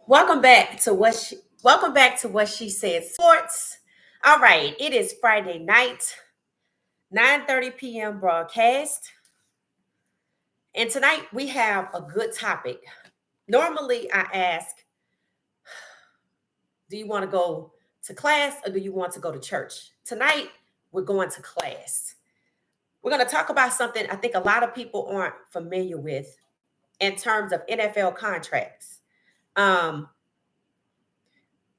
Welcome back to what she said sports. All right, it is Friday night, 9:30 p.m. broadcast. And tonight we have a good topic. Normally I ask, do you want to go to class or do you want to go to church? Tonight we're going to class. We're going to talk about something I think a lot of people aren't familiar with in terms of NFL contracts. Um,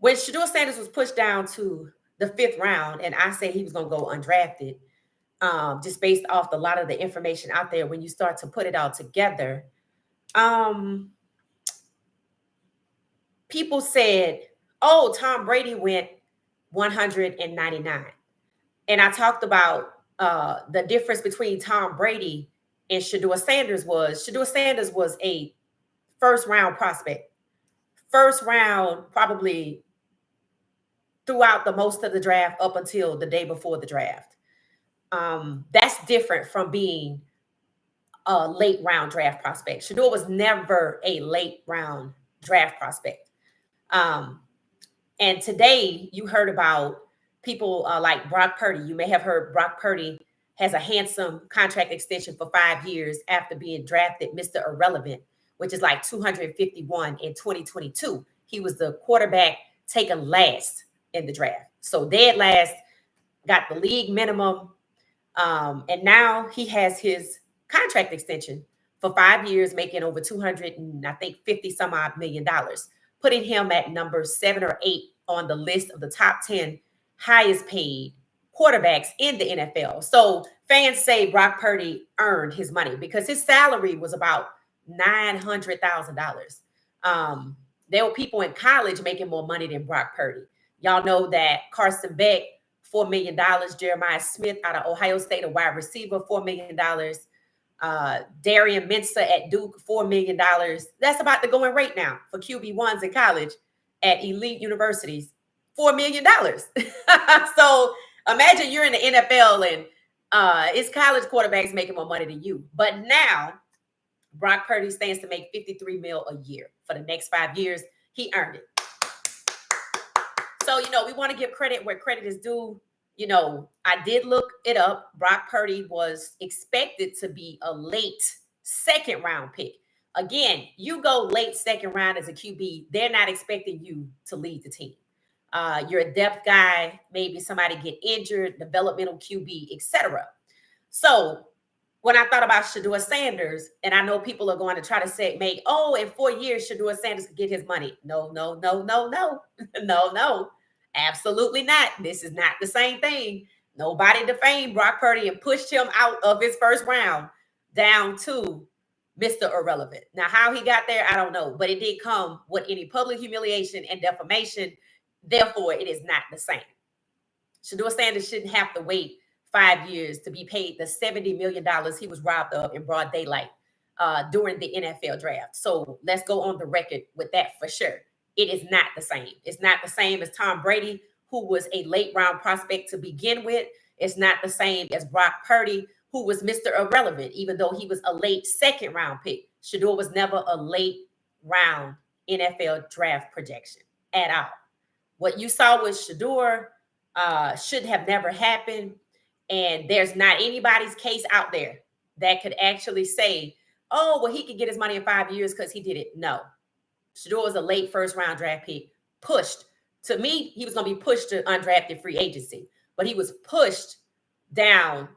when Shedeur Sanders was pushed down to the fifth round, and I said he was going to go undrafted, just based off a lot of the information out there, when you start to put it all together, um, people said, oh, Tom Brady went 199. And I talked about the difference between Tom Brady and Shedeur Sanders was a first round prospect. First round, probably throughout the most of the draft up until the day before the draft. That's different from being a late round draft prospect. Shedeur was never a late round draft prospect. Um, and today you heard about people like Brock Purdy. You may have heard Brock Purdy has a handsome contract extension for 5 years after being drafted Mr. Irrelevant, which is like 251 in 2022. He was the quarterback taken last in the draft. So dead last, got the league minimum. And now he has his contract extension for 5 years, making over 200 and I think 50 some odd $1,000,000, putting him at number 7 or 8 on the list of the top 10 highest paid quarterbacks in the NFL. So fans say Brock Purdy earned his money because his salary was about $900,000. There were people in college making more money than Brock Purdy. Y'all know that Carson Beck, $4 million. Jeremiah Smith out of Ohio State, a wide receiver, $4 million. Darian Mensah at Duke, $4 million. That's about the going rate now for QB1s in college at elite universities, $4 million. So imagine you're in the NFL and it's college quarterbacks making more money than you. But now Brock Purdy stands to make $53 million a year for the next 5 years. He earned it. So, we want to give credit where credit is due. I did look it up. Brock Purdy was expected to be a late second round pick. Again, you go late second round as a QB, they're not expecting you to lead the team. You're a depth guy, maybe somebody get injured, developmental QB, etc. So when I thought about Shedeur Sanders, and I know people are going to try to say, in 4 years, Shedeur Sanders could get his money. No, no. Absolutely not. This is not the same thing. Nobody defamed Brock Purdy and pushed him out of his first round down to Mr. Irrelevant. Now, how he got there, I don't know, but it did come with any public humiliation and defamation. Therefore, it is not the same. Shedeur Sanders shouldn't have to wait 5 years to be paid the $70 million he was robbed of in broad daylight during the NFL draft. So let's go on the record with that for sure. It is not the same. It's not the same as Tom Brady, who was a late round prospect to begin with. It's not the same as Brock Purdy, who was Mr. Irrelevant, even though he was a late second round pick. Shedeur was never a late round NFL draft projection at all. What you saw with Shedeur should have never happened. And there's not anybody's case out there that could actually say, oh, well, he could get his money in 5 years because he did it. No. Shedeur was a late first round draft pick, pushed. To me, he was going to be pushed to undrafted free agency, but he was pushed down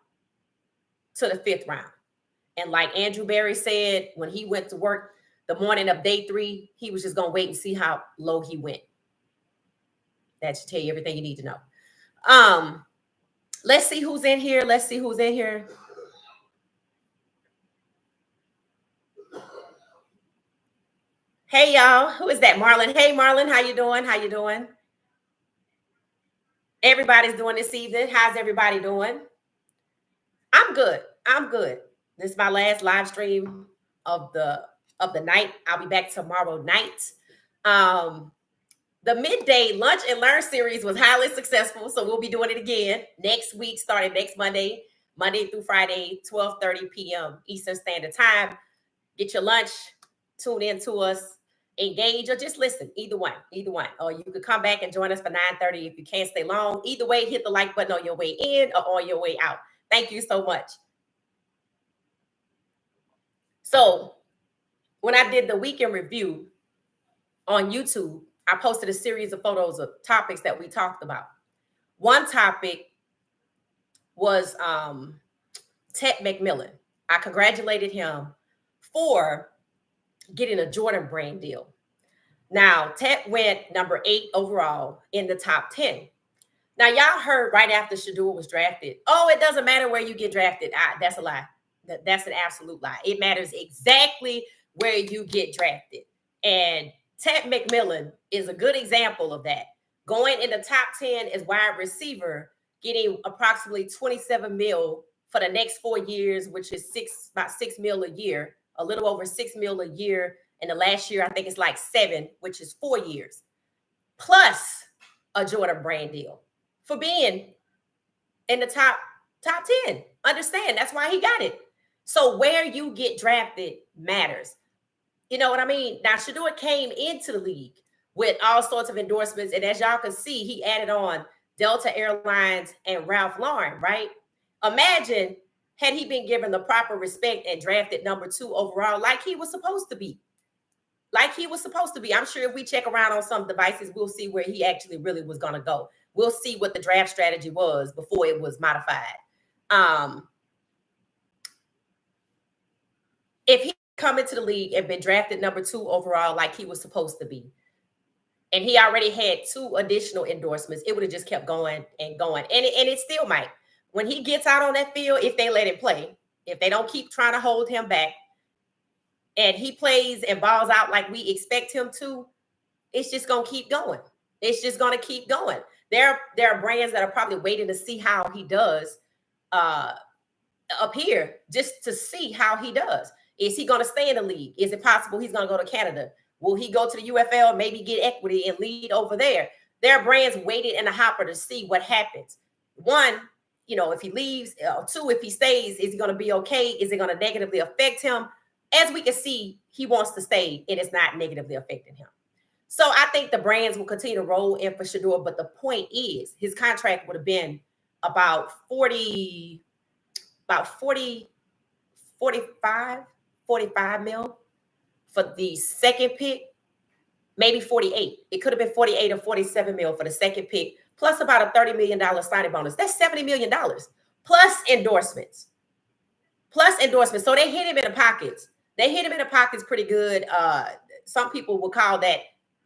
to the fifth round. And like Andrew Berry said, when he went to work the morning of day 3, he was just going to wait and see how low he went. That should tell you everything you need to know. Let's see who's in here. Hey, y'all. Who is that? Marlon. Hey, Marlon. How you doing? Everybody's doing this evening. How's everybody doing? I'm good. This is my last live stream of the night. I'll be back tomorrow night. The midday lunch and learn series was highly successful, so we'll be doing it again next week, starting next Monday through Friday, 12:30 p.m. Eastern Standard Time. Get your lunch, tune in to us, engage or just listen. Either one. Or you could come back and join us for 9:30 if you can't stay long. Either way, hit the like button on your way in or on your way out. Thank you so much. So when I did the weekend review on YouTube, I posted a series of photos of topics that we talked about. One topic was Ted McMillan. I congratulated him for getting a Jordan brand deal. Now, Ted went number 8 overall in the top 10. Now, y'all heard right after Shedeur was drafted, oh, it doesn't matter where you get drafted. That's a lie. That's an absolute lie. It matters exactly where you get drafted. And Ted McMillan is a good example of that. Going in the top 10 as wide receiver, getting approximately 27 mil for the next 4 years, which is about 6 mil a year, a little over 6 mil a year. And the last year, I think it's like 7, which is 4 years, plus a Jordan brand deal for being in the top 10. Understand, that's why he got it. So where you get drafted matters. You know what I mean? Now, Shedeur came into the league with all sorts of endorsements. And as y'all can see, he added on Delta Airlines and Ralph Lauren, right? Imagine had he been given the proper respect and drafted number 2 overall like he was supposed to be. Like he was supposed to be. I'm sure if we check around on some devices, we'll see where he actually really was going to go. We'll see what the draft strategy was before it was modified. If he come into the league and been drafted number 2 overall like he was supposed to be, and he already had 2 additional endorsements, it would have just kept going and going. And it still might. When he gets out on that field, if they let him play, if they don't keep trying to hold him back, and he plays and balls out like we expect him to, it's just going to keep going. It's just going to keep going. There are brands that are probably waiting to see how he does up here, just to see how he does. Is he going to stay in the league? Is it possible he's going to go to Canada? Will he go to the UFL, maybe get equity and lead over there? There are brands waiting in the hopper to see what happens. 1, if he leaves, 2, if he stays, is he going to be okay? Is it going to negatively affect him? As we can see, he wants to stay and it's not negatively affecting him. So I think the brands will continue to roll in for Shedeur, but the point is his contract would have been about 45 mil for the second pick, maybe 48. It could have been 48 or 47 mil for the second pick, plus about a $30 million signing bonus. That's $70 million, plus endorsements. So they hit him in the pockets. They hit him in the pockets pretty good. Some people will call that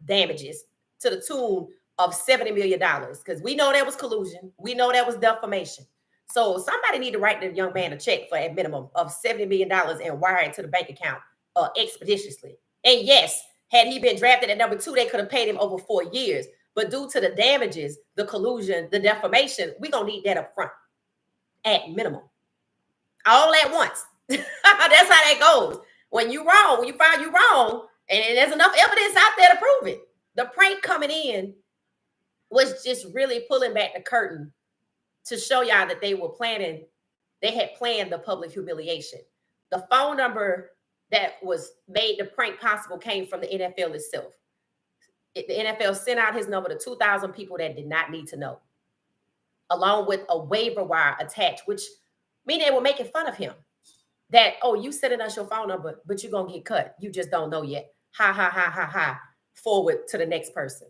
damages to the tune of $70 million, because we know that was collusion. We know that was defamation. So somebody need to write the young man a check for a minimum of $70 million and wire it to the bank account expeditiously. And yes, had he been drafted at number 2, they could have paid him over 4 years. But due to the damages, the collusion, the defamation, we're going to need that up front at minimum. All at once. That's how that goes. When you wrong, when you find you wrong, and there's enough evidence out there to prove it. The prank coming in was just really pulling back the curtain to show y'all that they had planned the public humiliation. The phone number that was made the prank possible came from the NFL itself. The NFL sent out his number to 2,000 people that did not need to know, along with a waiver wire attached, which mean they were making fun of him. That, oh, you sending us your phone number, but you're going to get cut. You just don't know yet. Ha, ha, ha, ha, ha. Forward to the next person.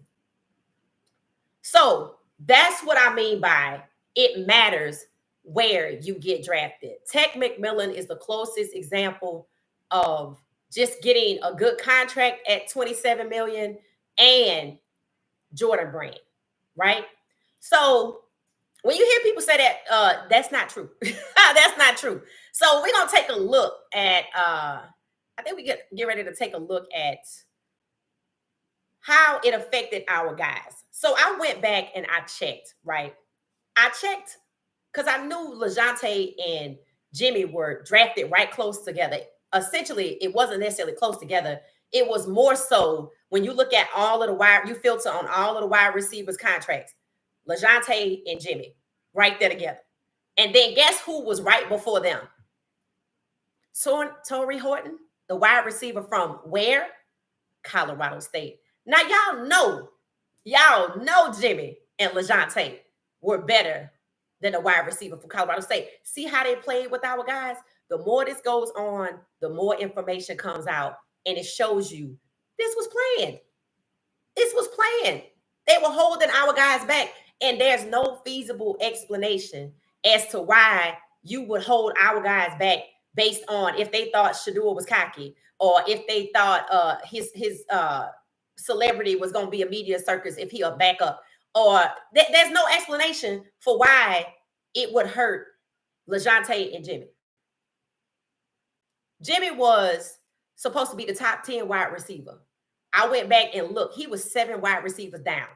So that's what I mean by it matters where you get drafted. Ted McMillan is the closest example of just getting a good contract at $27 million and Jordan brand, right? So when you hear people say that, that's not true. That's not true. So we're going to take a look at, I think we get ready to take a look at how it affected our guys. So I went back and I checked, right? I checked because I knew LeJohntay and Jimmy were drafted right close together. Essentially, it wasn't necessarily close together. It was more so when you look at all of the wide, you filter on all of the wide receivers' contracts. LeJohntay and Jimmy, right there together. And then guess who was right before them? Torrey Horton, the wide receiver from where? Colorado State. Now, y'all know Jimmy and LeJohntay were better than the wide receiver from Colorado State. See how they played with our guys? The more this goes on, the more information comes out, and it shows you this was planned. This was planned. They were holding our guys back, and there's no feasible explanation as to why you would hold our guys back based on if they thought Shedeur was cocky or if they thought his celebrity was going to be a media circus if he'll back up. Or there's no explanation for why it would hurt LeJohntay and Jimmy. Jimmy was supposed to be the top 10 wide receiver. I went back and looked. He was 7 wide receivers down.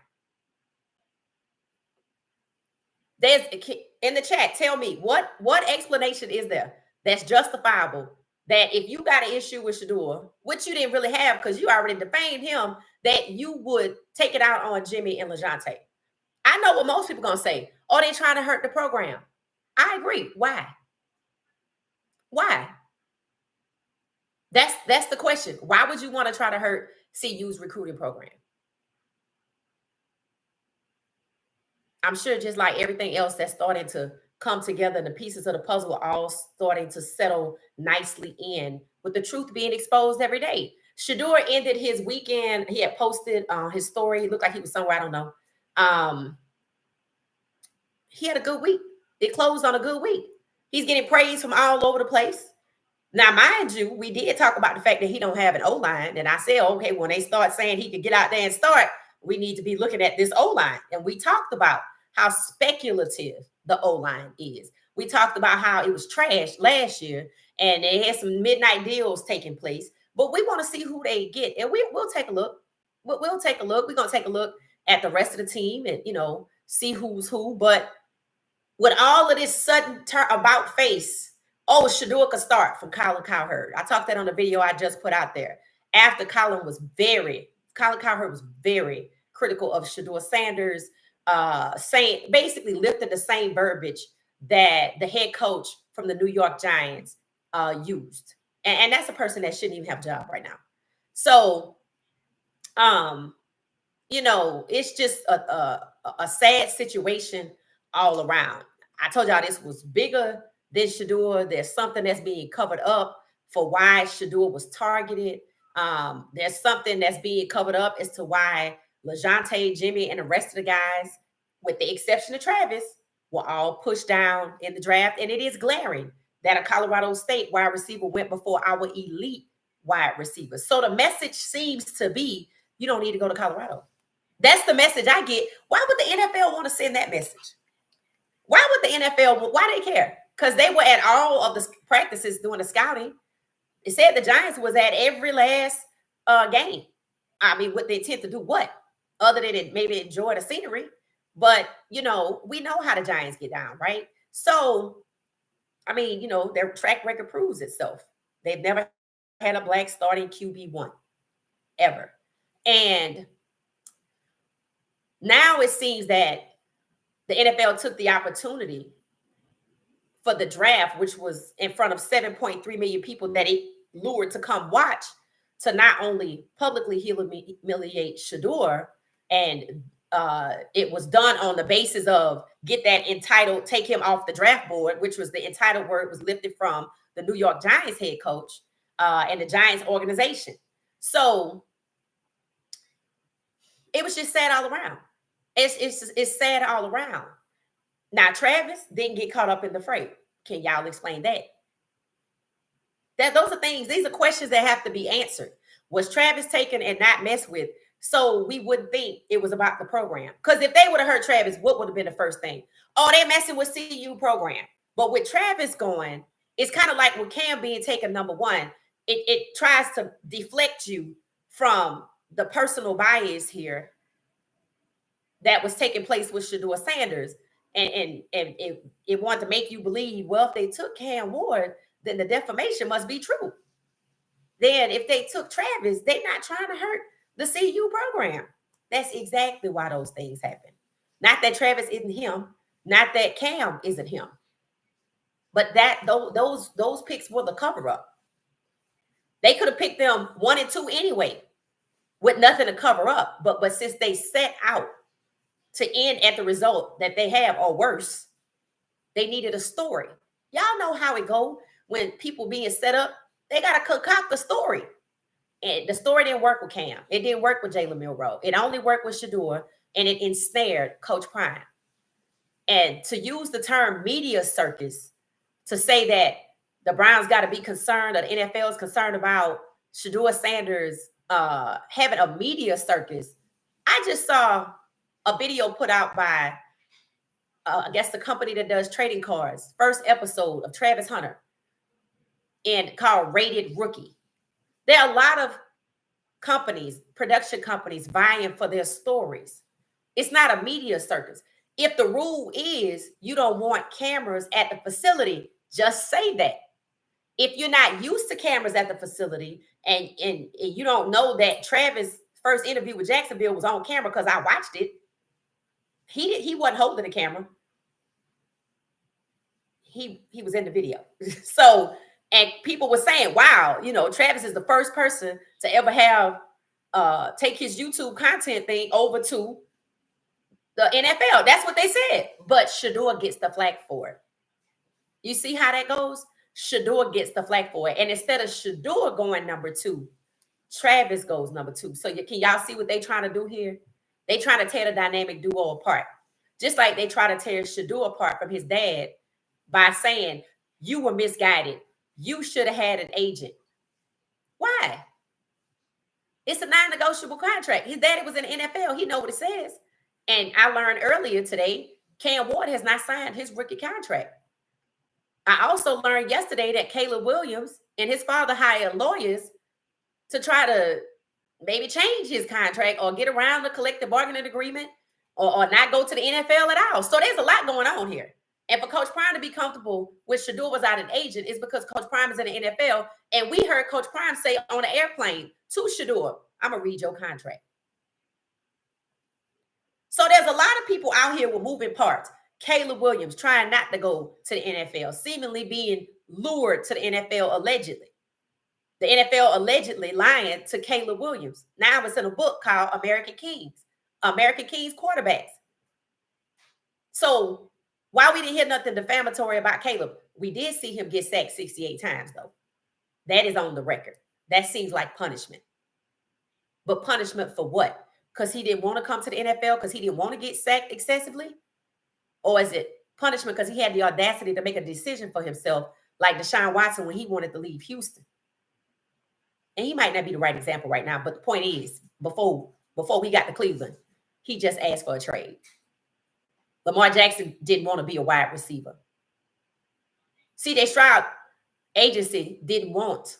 There's in the chat. Tell me what explanation is there that's justifiable that if you got an issue with Shedeur, which you didn't really have because you already defamed him, that you would take it out on Jimmy and LeJohntay. I know what most people are gonna say. Oh, they're trying to hurt the program. I agree. Why? Why? That's the question. Why would you want to try to hurt CU's recruiting program? I'm sure just like everything else that's starting to come together and the pieces of the puzzle are all starting to settle nicely in with the truth being exposed every day. Shedeur ended his weekend. He had posted his story. It looked like he was somewhere, I don't know. He had a good week. It closed on a good week. He's getting praise from all over the place. Now, mind you, we did talk about the fact that he don't have an O-line. And I said, okay, when they start saying he could get out there and start, we need to be looking at this O-line. And we talked about how speculative the O-line is. We talked about how it was trashed last year and they had some midnight deals taking place. But we want to see who they get. And we'll take a look. We'll take a look. We're going to take a look at the rest of the team and, see who's who. But with all of this sudden about face, Shedeur could start from Colin Cowherd. I talked that on the video I just put out there. After Colin Cowherd was very critical of Shedeur Sanders, saying basically lifted the same verbiage that the head coach from the New York Giants used. And that's a person that shouldn't even have a job right now. So, it's just a sad situation all around. I told y'all this was bigger than Shedeur. There's something that's being covered up for why Shedeur was targeted. There's something that's being covered up as to why LeJohntay, Jimmy, and the rest of the guys, with the exception of Travis, were all pushed down in the draft. And it is glaring that a Colorado State wide receiver went before our elite wide receivers. So the message seems to be, you don't need to go to Colorado. That's the message I get. Why would the NFL want to send that message? Why would the NFL, why they care? Because they were at all of the practices doing the scouting. It said the Giants was at every last game. I mean, with the intent to do what? Other than maybe enjoy the scenery. But, we know how the Giants get down, right? So, I mean, their track record proves itself. They've never had a black starting QB1 ever. And now it seems that the NFL took the opportunity for the draft, which was in front of 7.3 million people that it lured to come watch, to not only publicly humiliate Shedeur, and it was done on the basis of get that entitled, take him off the draft board, which was the entitled word was lifted from the New York Giants head coach and the Giants organization. So it was just sad all around. It's sad all around. Now, Travis didn't get caught up in the fray. Can y'all explain that? Those are things, these are questions that have to be answered. Was Travis taken and not messed with so we wouldn't think it was about the program? Because if they would have heard Travis, what would have been the first thing? Oh, they're messing with CU program. But with Travis going, it's kind of like with Cam being taken number one, it tries to deflect you from the personal bias here that was taking place with Shedeur Sanders. And it wanted to make you believe, well, if they took Cam Ward, then the defamation must be true. Then if they took Travis, they're not trying to hurt the CU program. That's exactly why those things happen. Not that Travis isn't him, not that Cam isn't him, but that those picks were the cover up. They could have picked them 1 and 2 anyway. with nothing to cover up. But since they set out to end at the result that they have or worse, they needed a story. Y'all know how it go when people being set up. They got to concoct the story. And the story didn't work with Cam. It didn't work with Jalen Milroe. It only worked with Shedeur, and it ensnared Coach Prime. And to use the term media circus to say that the Browns got to be concerned, or the NFL is concerned about Shedeur Sanders having a media circus. I just saw a video put out by, I guess, the company that does trading cards, first episode of Travis Hunter, and called Rated Rookie. There are a lot of companies, production companies, vying for their stories. It's not a media circus. If the rule is you don't want cameras at the facility, just say that. If you're not used to cameras at the facility and you don't know that Travis' first interview with Jacksonville was on camera, because I watched it, he wasn't holding the camera. He was in the video. So, and people were saying, wow, Travis is the first person to ever have take his YouTube content thing over to the NFL. That's what they said. But Shedeur gets the flack for it. You see how that goes? Shedeur gets the flack for it. And instead of Shedeur going number 2, Travis goes number 2. So can y'all see what they trying to do here? They trying to tear the dynamic duo apart. Just like they try to tear Shedeur apart from his dad by saying, you were misguided. You should have had an agent. Why? It's a non-negotiable contract. His daddy was in the NFL. He know what it says. And I learned earlier today, Cam Ward has not signed his rookie contract. I also learned yesterday that Caleb Williams and his father hired lawyers to try to maybe change his contract or get around the collective bargaining agreement or not go to the NFL at all. So there's a lot going on here. And for Coach Prime to be comfortable with Shedeur without an agent is because Coach Prime is in the NFL. And we heard Coach Prime say on the airplane to Shedeur, I'm going to read your contract. So there's a lot of people out here with moving parts. Caleb Williams trying not to go to the NFL, seemingly being lured to the NFL allegedly. The NFL allegedly lying to Caleb Williams. Now it's in a book called American Kings Quarterbacks. So while we didn't hear nothing defamatory about Caleb, we did see him get sacked 68 times, though. That is on the record. That seems like punishment. But punishment for what? Because he didn't want to come to the NFL, because he didn't want to get sacked excessively? Or is it punishment because he had the audacity to make a decision for himself, like Deshaun Watson when he wanted to leave Houston? And he might not be the right example right now, but the point is, before we got to Cleveland, he just asked for a trade. Lamar Jackson didn't want to be a wide receiver. C.J. Stroud agency didn't want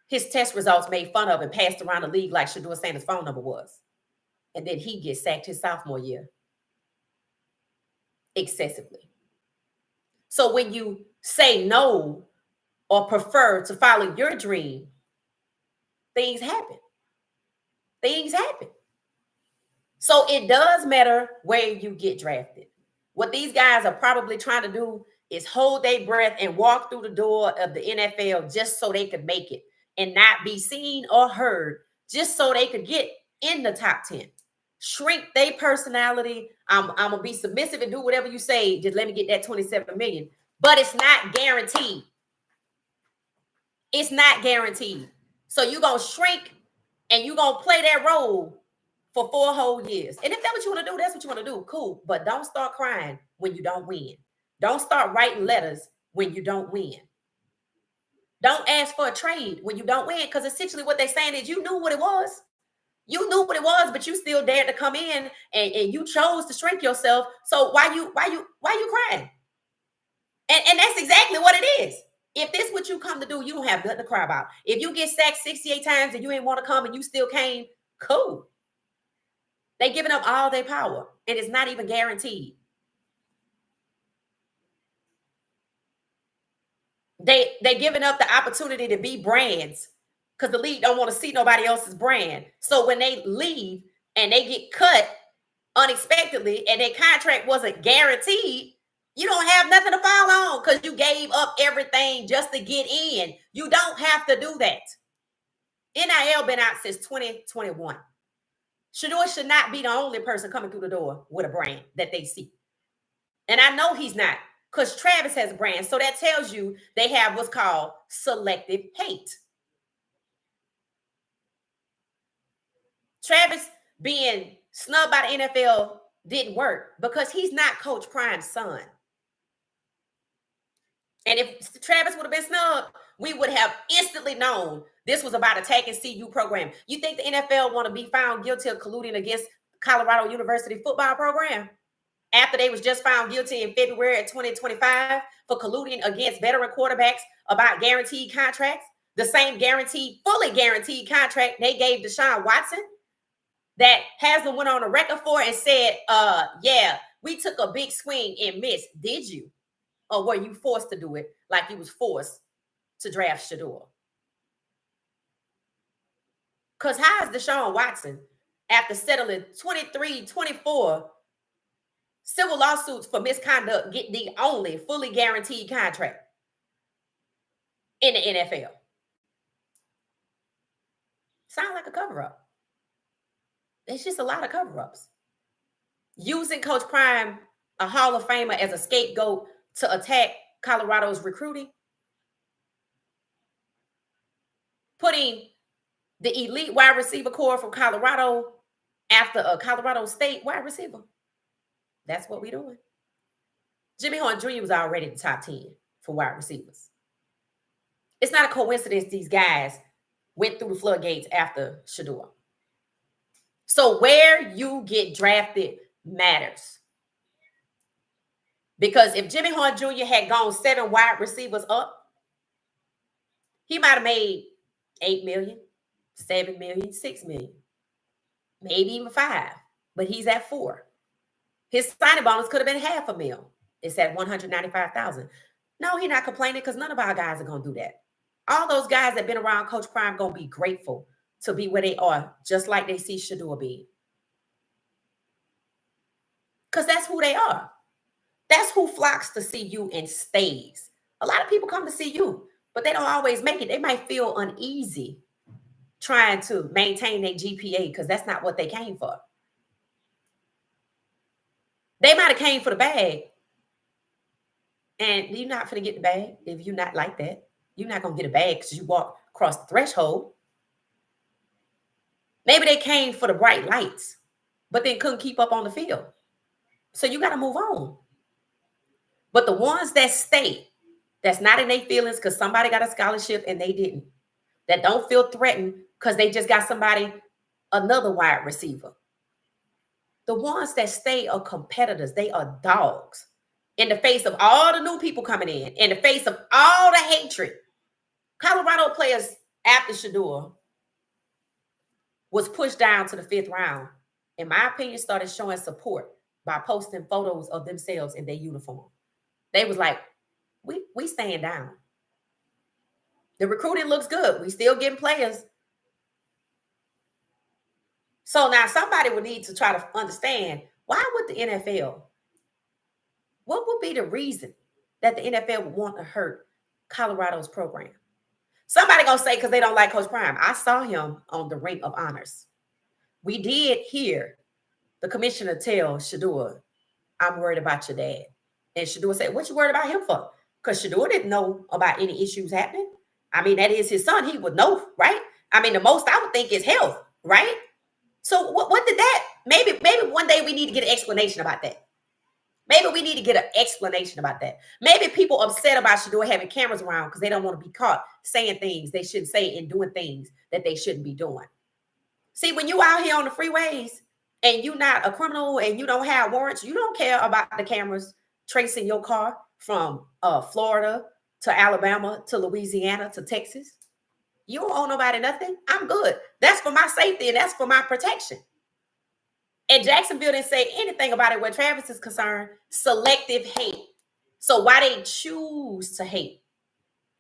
his test results made fun of and passed around the league like Shedeur Sanders' phone number was. And then he gets sacked his sophomore year excessively. So when you say no or prefer to follow your dream, things happen. Things happen. So it does matter where you get drafted. What these guys are probably trying to do is hold their breath and walk through the door of the NFL just so they could make it and not be seen or heard, just so they could get in the top 10. Shrink their personality. I'm going to be submissive and do whatever you say. Just let me get that $27 million. But it's not guaranteed. It's not guaranteed. So you're going to shrink and you're going to play that role for 4 whole years. And if that's what you want to do, that's what you want to do. Cool. But don't start crying when you don't win. Don't start writing letters when you don't win. Don't ask for a trade when you don't win, because essentially what they're saying is you knew what it was. You knew what it was, but you still dared to come in and you chose to shrink yourself. So why you crying? And that's exactly what it is. If this is what you come to do, you don't have nothing to cry about. If you get sacked 68 times and you ain't want to come and you still came, cool. They giving up all their power, and it's not even guaranteed. They giving up the opportunity to be brands because the league don't want to see nobody else's brand. So when they leave and they get cut unexpectedly and their contract wasn't guaranteed, you don't have nothing to fall on because you gave up everything just to get in. You don't have to do that. NIL been out since 2021. Shedeur should not be the only person coming through the door with a brand that they see. And I know he's not, because Travis has a brand. So that tells you they have what's called selective hate. Travis being snubbed by the NFL didn't work because he's not Coach Prime's son. And if Travis would have been snubbed, we would have instantly known this was about attacking CU program. You think the NFL want to be found guilty of colluding against Colorado University football program after they was just found guilty in February of 2025 for colluding against veteran quarterbacks about guaranteed contracts? The same fully guaranteed contract they gave Deshaun Watson that Haslam went on a record for and said, yeah, we took a big swing and missed. Did you? Or were you forced to do it like you was forced to draft Shedeur? Because how is Deshaun Watson, after settling 23, 24 civil lawsuits for misconduct, get the only fully guaranteed contract in the NFL? Sound like a cover-up. It's just a lot of cover-ups. Using Coach Prime, a Hall of Famer, as a scapegoat to attack Colorado's recruiting. Putting the elite wide receiver core from Colorado after a Colorado State wide receiver. That's what we're doing. Jimmy Horn Jr. was already the top 10 for wide receivers. It's not a coincidence these guys went through the floodgates after Shedeur. So where you get drafted matters. Because if Jimmy Horn Jr. had gone 7 wide receivers up, he might have made $8 million, $7 million, $6 million, maybe even 5. But he's at 4. His signing bonus could have been $500,000. It's at $195,000. No, he's not complaining because none of our guys are going to do that. All those guys that been around Coach Prime going to be grateful to be where they are, just like they see Shedeur being. Because that's who they are. That's who flocks to see you and stays. A lot of people come to see you, but they don't always make it. They might feel uneasy trying to maintain their GPA because that's not what they came for. They might have came for the bag, and you're not going to get the bag if you're not like that. You're not going to get a bag because you walk across the threshold. Maybe they came for the bright lights, but then couldn't keep up on the field. So you got to move on. But the ones that stay, that's not in their feelings because somebody got a scholarship and they didn't, that don't feel threatened because they just got somebody, another wide receiver. The ones that stay are competitors. They are dogs. In the face of all the new people coming in the face of all the hatred, Colorado players after Shedeur was pushed down to the 5th round, in my opinion, started showing support by posting photos of themselves in their uniform. They was like, we staying down. The recruiting looks good. We still getting players. So now somebody would need to try to understand, why would the NFL, what would be the reason that the NFL would want to hurt Colorado's program? Somebody gonna say because they don't like Coach Prime. I saw him on the Ring of Honors. We did hear the commissioner tell Shedeur, I'm worried about your dad. And Shedeur said, what you worried about him for? Because Shedeur didn't know about any issues happening. I mean, that is his son. He would know, right? I mean, the most I would think is health, right? So what did that? Maybe one day we need to get an explanation about that. Maybe we need to get an explanation about that. Maybe people upset about Shedeur having cameras around because they don't want to be caught saying things they shouldn't say and doing things that they shouldn't be doing. See, when you out here on the freeways and you're not a criminal and you don't have warrants, you don't care about the cameras tracing your car from Florida to Alabama to Louisiana to Texas. You don't owe nobody nothing. I'm good. That's for my safety and that's for my protection. And Jacksonville didn't say anything about it where Travis is concerned. Selective hate. So why they choose to hate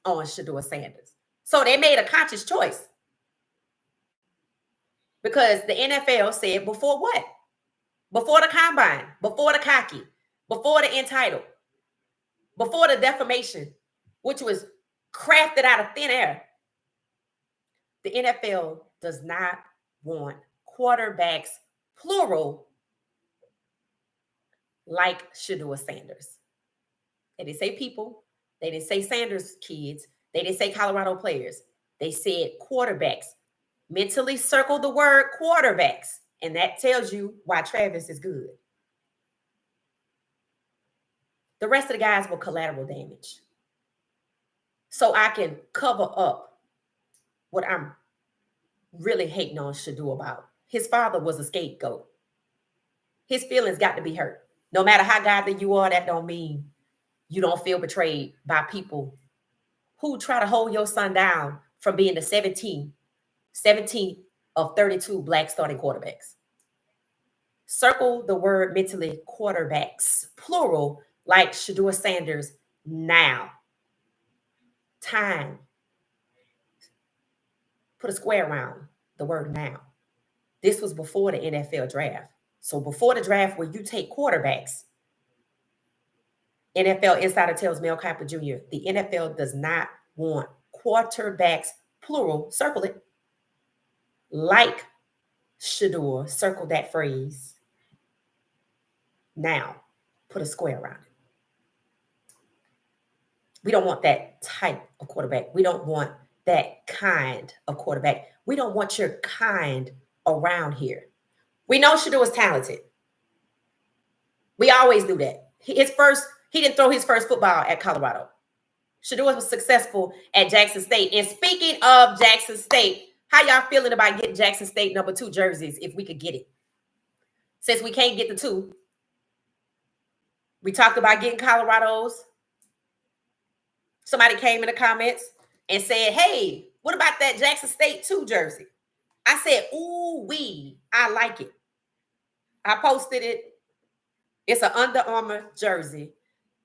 on Shedeur Sanders? So they made a conscious choice. Because the NFL said before what? Before the combine, before the cocky, before the entitled, before the defamation, which was crafted out of thin air. The NFL does not want quarterbacks, plural, like Shedeur Sanders. They didn't say people. They didn't say Sanders kids. They didn't say Colorado players. They said quarterbacks. Mentally circle the word quarterbacks. And that tells you why Travis is good. The rest of the guys were collateral damage. So I can cover up what I'm really hating on Shedeur about. His father was a scapegoat. His feelings got to be hurt. No matter how godly you are, that don't mean you don't feel betrayed by people who try to hold your son down from being the 17th of 32 Black starting quarterbacks. Circle the word mentally quarterbacks, plural, like Shedeur Sanders now. Time. Put a square around the word now. This was before the NFL draft. So before the draft, where you take quarterbacks, NFL insider tells Mel Kiper Jr., the NFL does not want quarterbacks, plural, circle it, like Shedeur, circle that phrase. Now, put a square around it. We don't want that type of quarterback. We don't want that kind of quarterback. We don't want your kind around here. We know Shedeur is talented. We always do that. He didn't throw his first football at Colorado. Shedeur was successful at Jackson State. And speaking of Jackson State, how y'all feeling about getting Jackson State number 2 jerseys if we could get it? Since we can't get the 2, we talked about getting Colorado's. Somebody came in the comments and said, hey, what about that Jackson State 2 jersey? I said, ooh, I like it. I posted it. It's an Under Armour jersey.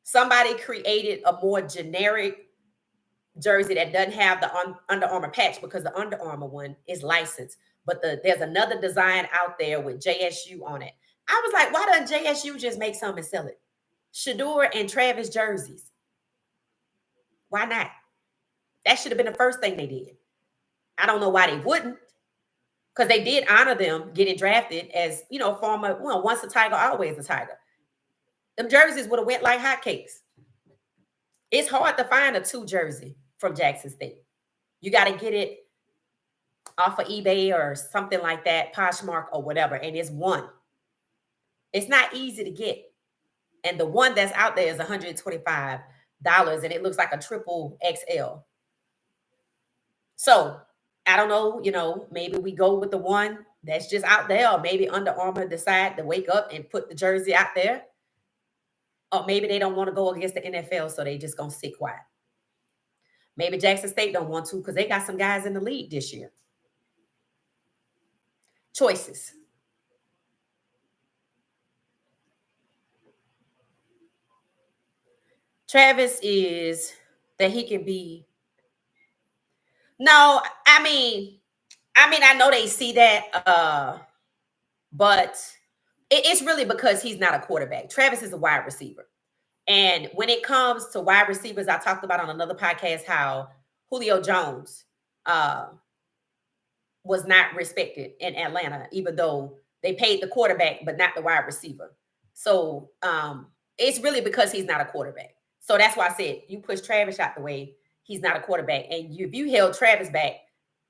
Somebody created a more generic jersey that doesn't have the Under Armour patch because the Under Armour one is licensed. But there's another design out there with JSU on it. I was like, why doesn't JSU just make something and sell it? Shedeur and Travis jerseys. Why not? That should have been the first thing they did. I don't know why they wouldn't, because they did honor them getting drafted as, former, once a Tiger, always a Tiger. Them jerseys would have went like hotcakes. It's hard to find a 2 jersey from Jackson State. You got to get it off of eBay or something like that, Poshmark or whatever, and it's 1. It's not easy to get. And the one that's out there is $125, and it looks like a triple XL. So I don't know, maybe we go with the one that's just out there, or maybe Under Armour decide to wake up and put the jersey out there. Or maybe they don't want to go against the NFL, so they just going to sit quiet. Maybe Jackson State don't want to because they got some guys in the league this year. Choices. Travis is that he can be. No, I mean, I know they see that, but it's really because he's not a quarterback. Travis is a wide receiver. And when it comes to wide receivers, I talked about on another podcast how Julio Jones was not respected in Atlanta, even though they paid the quarterback, but not the wide receiver. So it's really because he's not a quarterback. So that's why I said you push Travis out the way. He's not a quarterback. And if you held Travis back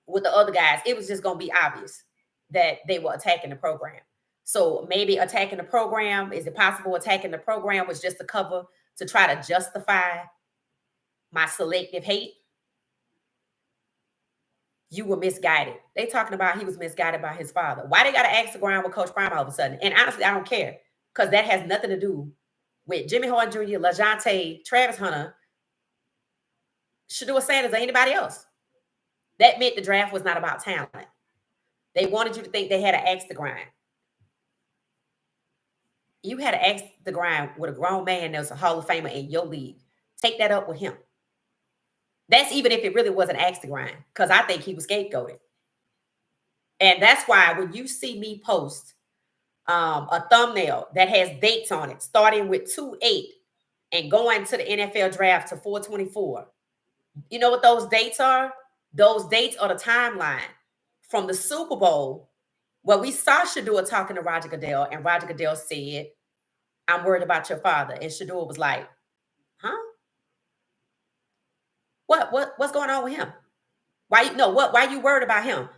with the other guys, it was just going to be obvious that they were attacking the program. So maybe attacking the program, is it possible attacking the program was just a cover to try to justify my selective hate? You were misguided. They talking about he was misguided by his father. Why they got to ask the ground with Coach Prime all of a sudden? And honestly, I don't care, because that has nothing to do with Jimmy Horn Jr., LaJonte, Travis Hunter, Shedeur Sanders, or anybody else. That meant the draft was not about talent. They wanted you to think they had to axe the grind. You had to axe the grind with a grown man that was a Hall of Famer in your league. Take that up with him. That's even if it really wasn't axe the grind, because I think he was scapegoated. And that's why when you see me post a thumbnail that has dates on it, starting with 2/8 and going to the NFL draft to 4/24, you know what those dates are? Those dates are the timeline from the Super Bowl where we saw Shedeur talking to Roger Goodell, and Roger Goodell said, "I'm worried about your father." And Shedeur was like, "Huh? What's going on with him? Why you worried about him?"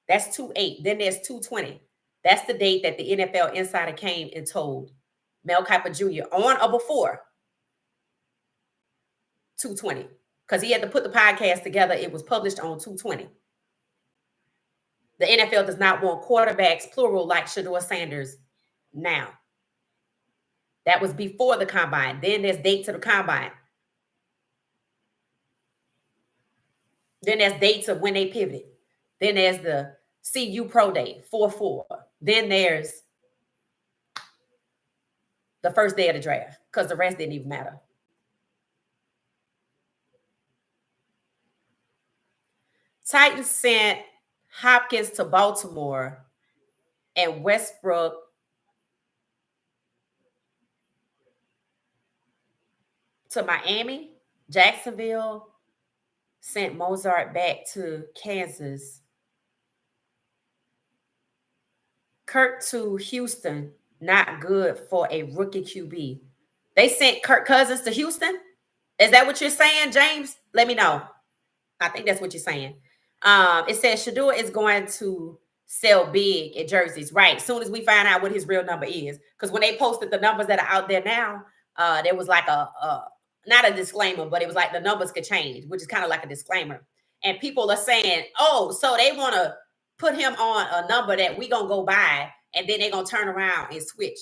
That's 2/8. Then there's 2/20. That's the date that the NFL insider came and told Mel Kiper Jr. on or before 2/20. Because he had to put the podcast together. It was published on 2/20. The NFL does not want quarterbacks, plural, like Shedeur Sanders now. That was before the combine. Then there's dates of the combine. Then there's dates of when they pivoted. Then there's the CU Pro Day, 4/4. Then there's the first day of the draft, because the rest didn't even matter. Titans sent Hopkins to Baltimore and Westbrook to Miami. Jacksonville sent Mozart back to Kansas. Kirk to Houston, not good for a rookie QB. They sent Kirk Cousins to Houston? Is that what you're saying, James? Let me know. I think that's what you're saying. It says Shedeur is going to sell big at jerseys, right? As soon as we find out what his real number is. Because when they posted the numbers that are out there now, there was like not a disclaimer, but it was like the numbers could change, which is kind of like a disclaimer. And people are saying, oh, so they want to put him on a number that we going to go by, and then they're going to turn around and switch.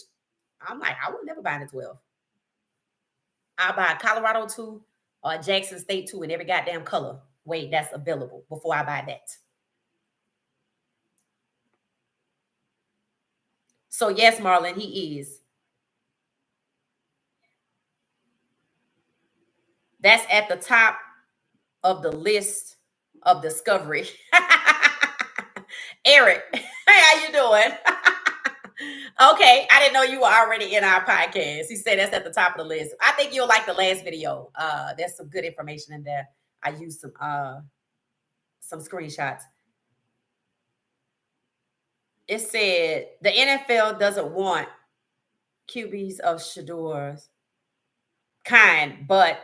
I'm like, I would never buy the 12. I'll buy Colorado 2 or Jackson State 2 in every goddamn color way that's available before I buy that. So yes, Marlon, he is. That's at the top of the list of discovery. Eric, hey, how you doing? Okay, I didn't know you were already in our podcast. He said that's at the top of the list. I think you'll like the last video. There's some good information in there. I used some screenshots. It said the NFL doesn't want QBs of Shedeur's kind, but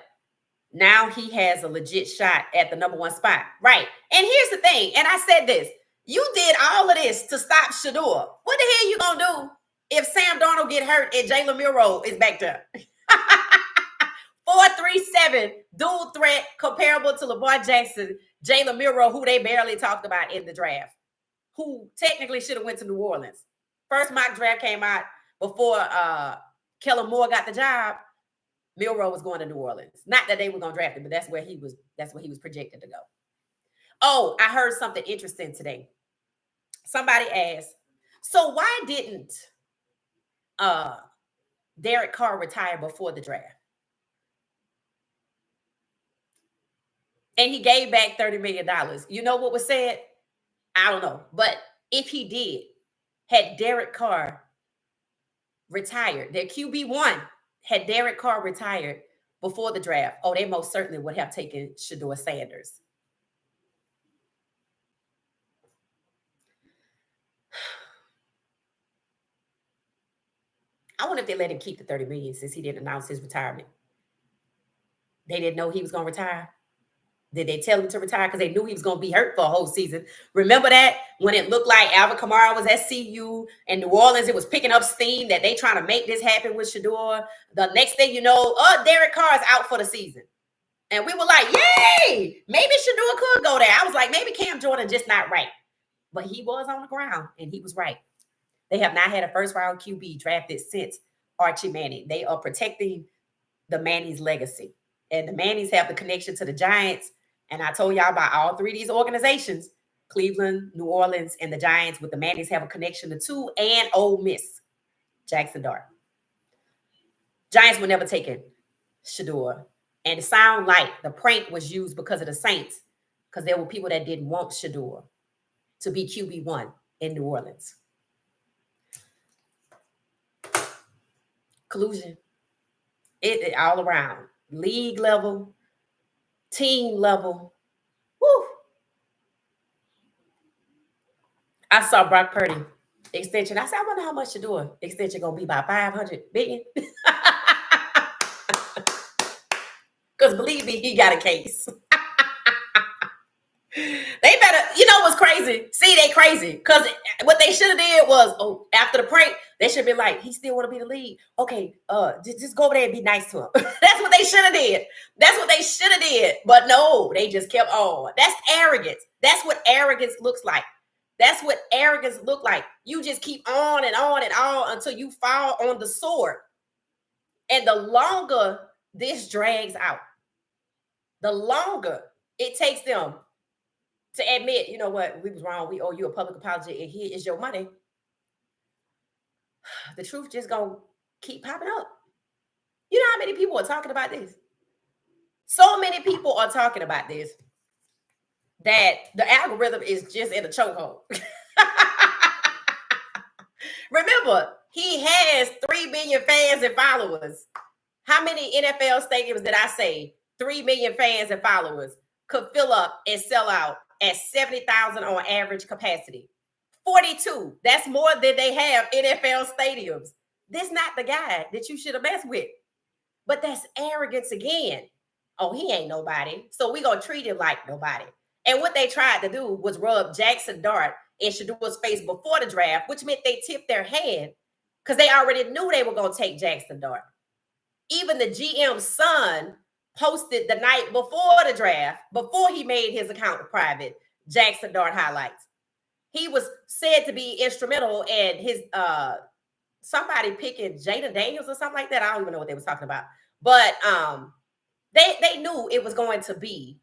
now he has a legit shot at the number 1 spot. Right. And here's the thing. And I said this. You did all of this to stop Shedeur. What the hell you gonna do if Sam Darnold get hurt and Jalen Milroe is back there? 4-3-7, dual threat, comparable to Lamar Jackson, Jalen Milroe, who they barely talked about in the draft, who technically should have went to New Orleans. First mock draft came out before Kellen Moore got the job. Milroe was going to New Orleans. Not that they were going to draft him, but that's where he was projected to go. Oh, I heard something interesting today. Somebody asked, so why didn't Derek Carr retire before the draft? And he gave back $30 million. You know what was said? I don't know. But if he did, had Derek Carr retired, their QB1, had Derek Carr retired before the draft, oh, they most certainly would have taken Shedeur Sanders. I wonder if they let him keep the $30 million since he didn't announce his retirement. They didn't know he was going to retire. Did they tell him to retire because they knew he was going to be hurt for a whole season? Remember that when it looked like Alvin Kamara was at CU and New Orleans, it was picking up steam that they trying to make this happen with Shedeur. The next thing you know, Derek Carr is out for the season. And we were like, yay, maybe Shedeur could go there. I was like, maybe Cam Jordan just not right. But he was on the ground and he was right. They have not had a first-round QB drafted since Archie Manning. They are protecting the Manning's legacy. And the Mannings have the connection to the Giants. And I told y'all about all 3 of these organizations, Cleveland, New Orleans, and the Giants, with the Mannings have a connection to 2 and Ole Miss, Jackson Dart. Giants were never taking Shedeur. And it sound like the prank was used because of the Saints, because there were people that didn't want Shedeur to be QB1 in New Orleans. Collusion. It all around. League level, team level. Woo! I saw Brock Purdy extension. I said, I wonder how much Shedeur extension gonna be, about 500 billion. Because believe me, he got a case. They better, you know what's crazy? See, they crazy. Because what they should have did was, oh, after the prank, they should be like, he still want to be the lead. Okay, just go over there and be nice to him. That's what they should have did. That's what they should have did. But no, they just kept on. That's arrogance. That's what arrogance looks like. That's what arrogance look like. You just keep on and on and on until you fall on the sword. And the longer this drags out, the longer it takes them to admit, you know what, we was wrong. We owe you a public apology, and here is your money. The truth just gonna keep popping up. You know how many people are talking about this? So many people are talking about this that the algorithm is just in a chokehold. Remember, he has 3 million fans and followers. How many NFL stadiums did I say 3 million fans and followers could fill up and sell out at 70,000 on average capacity? 42. That's more than they have NFL stadiums. This not the guy that you should have messed with. But that's arrogance again. Oh, he ain't nobody, so we gonna treat him like nobody. And what they tried to do was rub Jackson Dart in Shedeur's face before the draft, which meant they tipped their hand because they already knew they were gonna take Jackson Dart. Even the GM's son posted the night before the draft, before he made his account private, Jackson Dart highlights. He was said to be instrumental in his somebody picking Jada Daniels or something like that. I don't even know what they was talking about. But they knew it was going to be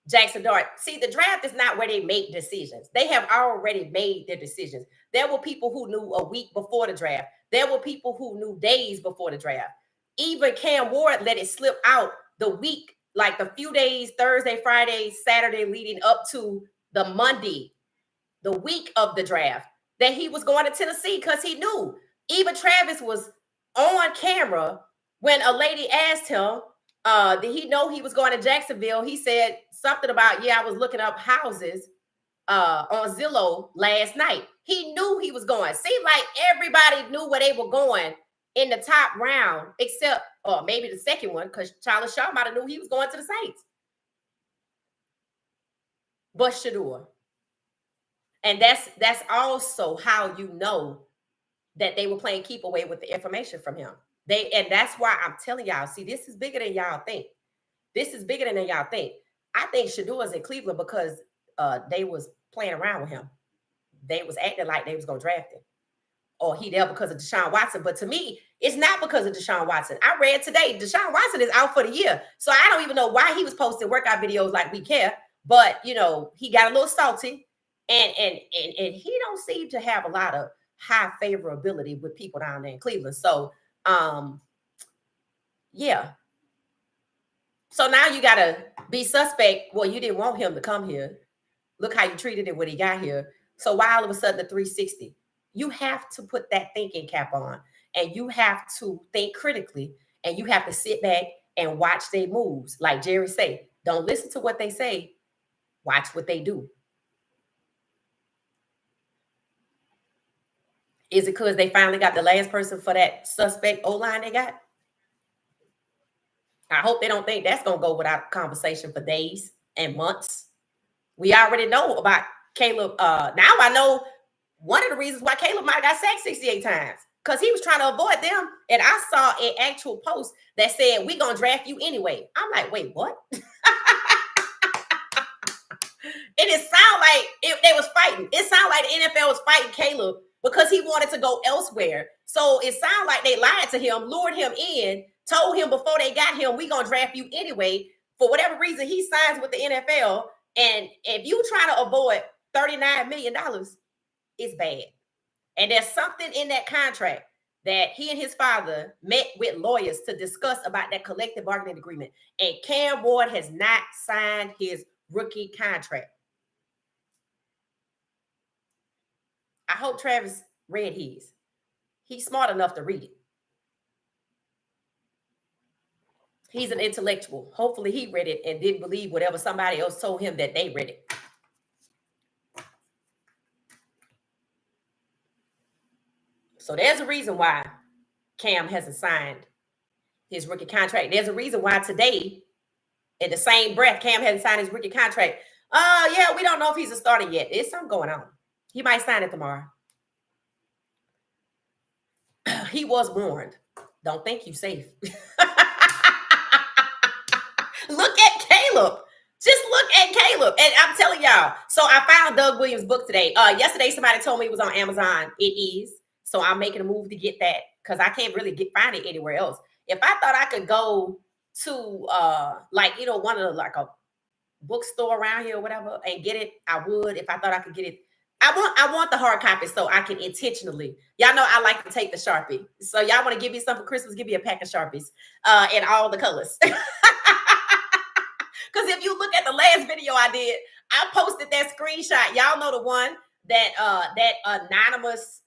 Jackson Dart. See, the draft is not where they make decisions. They have already made their decisions. There were people who knew a week before the draft. There were people who knew days before the draft. Even Cam Ward let it slip out the week, like the few days, Thursday, Friday, Saturday, leading up to the Monday, the week of the draft, that he was going to Tennessee because he knew. Even Travis was on camera when a lady asked him, did he know he was going to Jacksonville? He said something about, yeah, I was looking up houses on Zillow last night. He knew he was going. Seemed like everybody knew where they were going in the top round, except, or maybe the second one, because Charlie Shaw might have knew he was going to the Saints. But Shedeur. And that's also how you know that they were playing keep away with the information from him. And that's why I'm telling y'all, see, this is bigger than y'all think. This is bigger than y'all think. I think Shedeur is in Cleveland because they was playing around with him. They was acting like they was going to draft him. Or he there because of Deshaun Watson. But to me, it's not because of Deshaun Watson. I read today, Deshaun Watson is out for the year. So I don't even know why he was posting workout videos like we care. But, you know, he got a little salty. And he don't seem to have a lot of high favorability with people down there in Cleveland. So, yeah. So now you got to be suspect. Well, you didn't want him to come here. Look how you treated him when he got here. So why all of a sudden the 360? You have to put that thinking cap on, and you have to think critically, and you have to sit back and watch their moves. Like Jerry say, don't listen to what they say. Watch what they do. Is it because they finally got the last person for that suspect O-line they got? I hope they don't think that's going to go without conversation for days and months. We already know about Caleb. Now I know one of the reasons why Caleb might have got sacked 68 times, because he was trying to avoid them. And I saw an actual post that said, we're going to draft you anyway. I'm like, wait, what? And it sounded like they was fighting. It sounded like the NFL was fighting Caleb because he wanted to go elsewhere. So it sounded like they lied to him, lured him in, told him before they got him, we're going to draft you anyway. For whatever reason, he signs with the NFL. And if you try to avoid $39 million, it's bad. And there's something in that contract that he and his father met with lawyers to discuss about that collective bargaining agreement. And Cam Ward has not signed his rookie contract. I hope Travis read his. He's smart enough to read it. He's an intellectual. Hopefully he read it and didn't believe whatever somebody else told him that they read it. So there's a reason why Cam hasn't signed his rookie contract. There's a reason why today, in the same breath, Cam hasn't signed his rookie contract. Yeah, we don't know if he's a starter yet. There's something going on. He might sign it tomorrow. He was warned. Don't think you safe. Look at Caleb. Just look at Caleb. And I'm telling y'all. So I found Doug Williams' book today. Yesterday, somebody told me it was on Amazon. It is. So I'm making a move to get that because I can't really find it anywhere else. If I thought I could go to one of the, like a bookstore around here or whatever and get it, I would. If I thought I could get it. I want the hard copy so I can intentionally. Y'all know I like to take the Sharpie. So y'all want to give me something for Christmas, give me a pack of Sharpies in all the colors. Because if you look at the last video I did, I posted that screenshot. Y'all know the one that that anonymous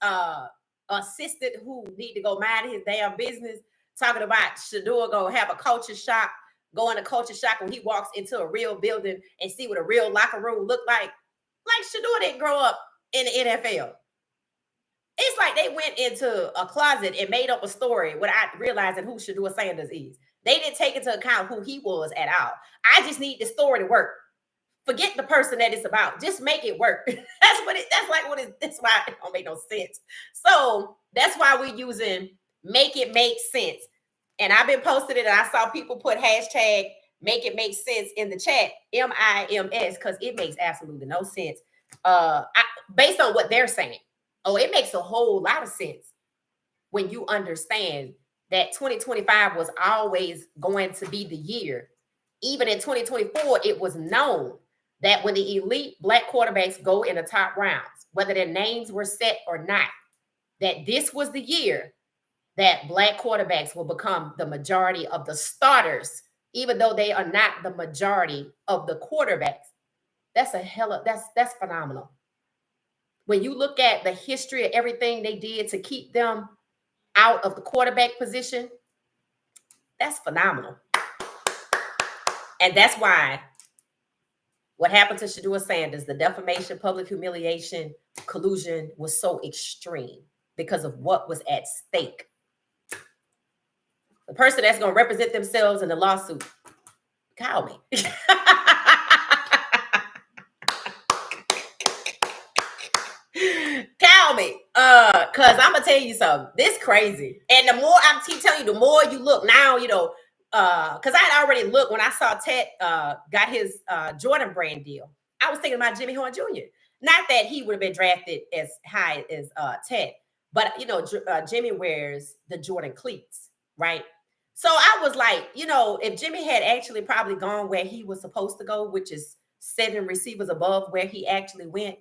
assistant who need to go mind his damn business, talking about Shedeur gonna have a culture shock, go into culture shock when he walks into a real building and see what a real locker room look like. Like Shedeur didn't grow up in the NFL. It's like they went into a closet and made up a story without realizing who Shedeur Sanders is. They didn't take into account who he was at all. I just need the story to work. Forget the person that it's about. Just make it work. That's why it don't make no sense. So that's why we're using make it make sense. And I've been posting it and I saw people put hashtag make it make sense in the chat, MIMS, because it makes absolutely no sense based on what they're saying. Oh, it makes a whole lot of sense when you understand that 2025 was always going to be the year. Even in 2024, it was known that when the elite Black quarterbacks go in the top rounds, whether their names were set or not, that this was the year that Black quarterbacks will become the majority of the starters, even though they are not the majority of the quarterbacks. That's phenomenal. When you look at the history of everything they did to keep them out of the quarterback position, that's phenomenal. And that's why what happened to Shedeur Sanders, the defamation, public humiliation, collusion was so extreme because of what was at stake. The person that's going to represent themselves in the lawsuit, call me. Call me. Because I'm going to tell you something. This crazy. And the more I keep telling you, the more you look now, because I had already looked when I saw Ted got his Jordan brand deal. I was thinking about Jimmy Horn Jr. Not that he would have been drafted as high as Ted, but Jimmy wears the Jordan cleats, right? So I was like, if Jimmy had actually probably gone where he was supposed to go, which is 7 receivers above where he actually went,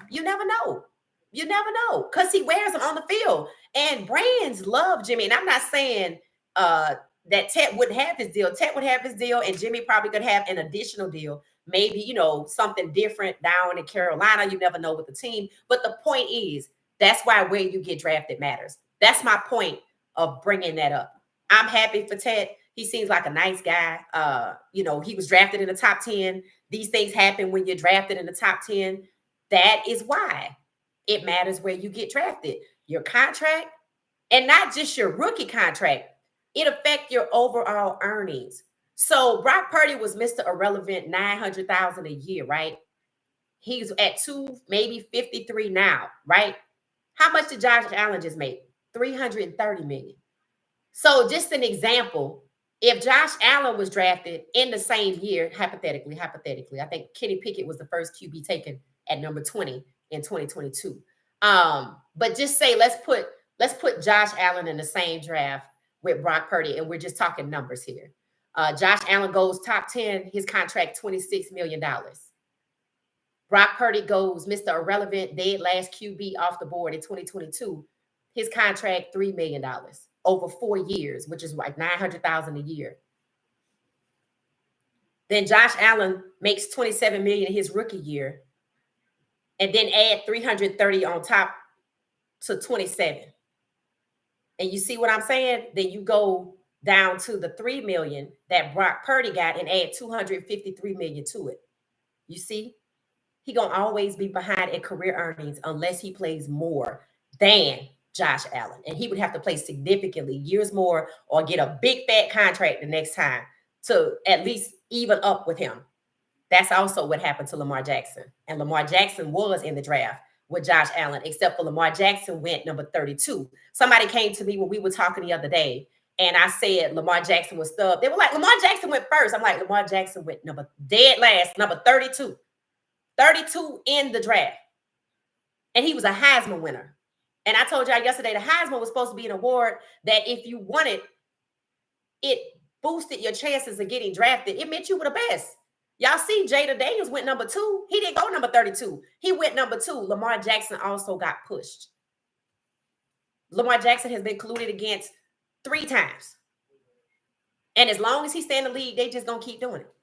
you never know. You never know because he wears them on the field. And brands love Jimmy. And I'm not saying that Ted wouldn't have his deal. Ted would have his deal, and Jimmy probably could have an additional deal. Maybe, something different down in Carolina. You never know with the team. But the point is, that's why where you get drafted matters. That's my point of bringing that up. I'm happy for Ted. He seems like a nice guy. He was drafted in the top 10. These things happen when you're drafted in the top 10. That is why it matters where you get drafted. Your contract, and not just your rookie contract. It affects your overall earnings. So Brock Purdy was Mr. Irrelevant, $900,000 a year, right? He's at 2, maybe 53 now, right? How much did Josh Allen just make? $330 million. So just an example, if Josh Allen was drafted in the same year, hypothetically, I think Kenny Pickett was the first QB taken at number 20 in 2022. But just say let's put Josh Allen in the same draft with Brock Purdy, and we're just talking numbers here. Josh Allen goes top 10, his contract $26 million. Brock Purdy goes Mr. Irrelevant, dead last QB off the board in 2022. His contract $3 million over 4 years, which is like $900,000 a year. Then Josh Allen makes $27 million in his rookie year, and then add 330 on top to 27. And you see what I'm saying? Then you go down to the $3 million that Brock Purdy got and add $253 million to it. You see? He gonna always be behind in career earnings unless he plays more than Josh Allen, and he would have to play significantly years more or get a big fat contract the next time to at least even up with him. That's also what happened to Lamar Jackson. And Lamar Jackson was in the draft with Josh Allen, except for Lamar Jackson went number 32. Somebody came to me when we were talking the other day, and I said Lamar Jackson was stubbed. They were like, Lamar Jackson went first. I'm like, Lamar Jackson went dead last, number 32. 32 in the draft. And he was a Heisman winner. And I told y'all yesterday, the Heisman was supposed to be an award that if you won it, it boosted your chances of getting drafted. It meant you were the best. Y'all see Jada Daniels went number 2. He didn't go number 32. He went number 2. Lamar Jackson also got pushed. Lamar Jackson has been colluded against 3 times. And as long as he stay in the league, they just going to keep doing it.